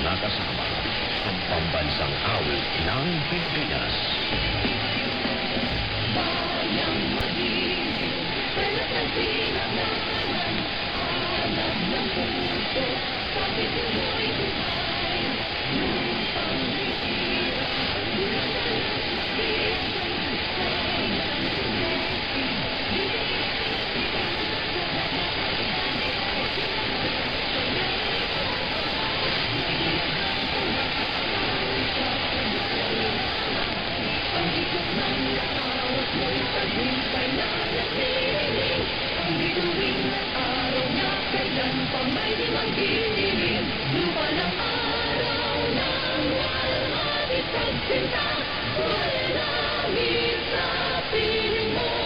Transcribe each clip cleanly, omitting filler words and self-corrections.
mga kasama ang pambansang awit ng Pilipinas. Bayang magiging, kalat ng pinangalan, alam ng puso, kapit mo'y buhay, nung pangitira, bulan na langit, sayang ang ikot ng laawat mo'y tagumpay na nasiling, ang bituin ng araw na kailan pa may di magdidilim, lupa ng araw ng walhati pagsinta, walangit sa piling mo,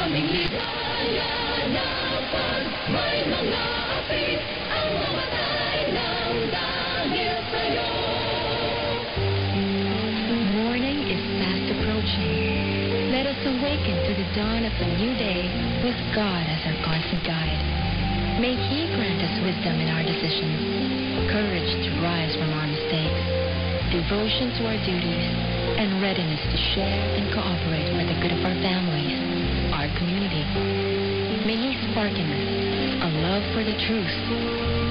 aming ligaya na pag may mga api, ang mamatay ng dahil sa'yo. Morning is fast approaching. Let us awaken to the dawn of a new day with God as our constant guide. May He grant us wisdom in our decisions, courage to rise from our mistakes, devotion to our duties, and readiness to share and cooperate for the good of our families, our community. May He spark in us a love for the truth,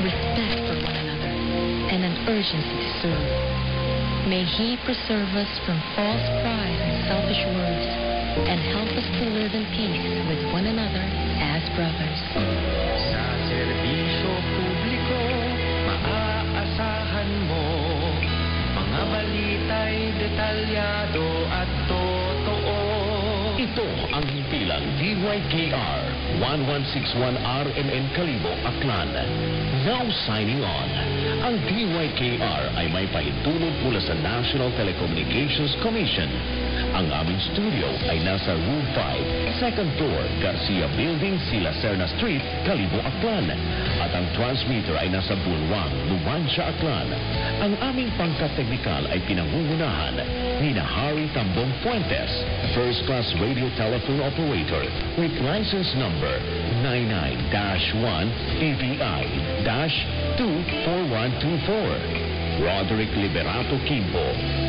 respect for one another, and an urgency to serve. May He preserve us from false pride and selfish words, and help us to live in peace with one another as brothers. Sa serbisyo publiko, maaasahan mo mga balita'y detalyado at totoo. Ito ang himpilang DYKR 1161 RMN Kalibo, Aklan. Now signing on. Ang DYKR ay may pahintulot mula sa National Telecommunications Commission. Ang aming studio ay nasa Room 5, second floor, Garcia Building, Sila Serna Street, Kalibo, Aklan. At ang transmitter ay nasa Bulwang, Numancia, Aklan. Ang aming pangkat-teknikal ay pinangungunahan ni Harry Tambong Fuentes, First Class Radio Telephone Operator with license number 99-PVI-24124. Roderick Liberato Kimbo,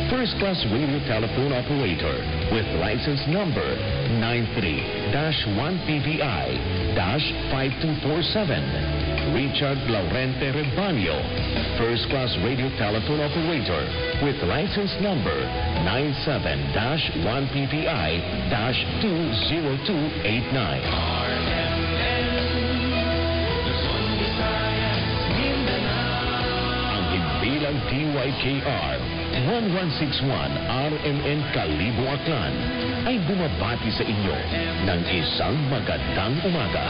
First Class Radio Telephone Operator with license number 93-1PVI-5247. Richard Laurente Rebanio, First Class Radio Telephone Operator with license number 97-1PVI-20289. Bilang DYKR 1161 RMN Kalibo, Aklan ay bumabati sa inyo ng isang magandang umaga.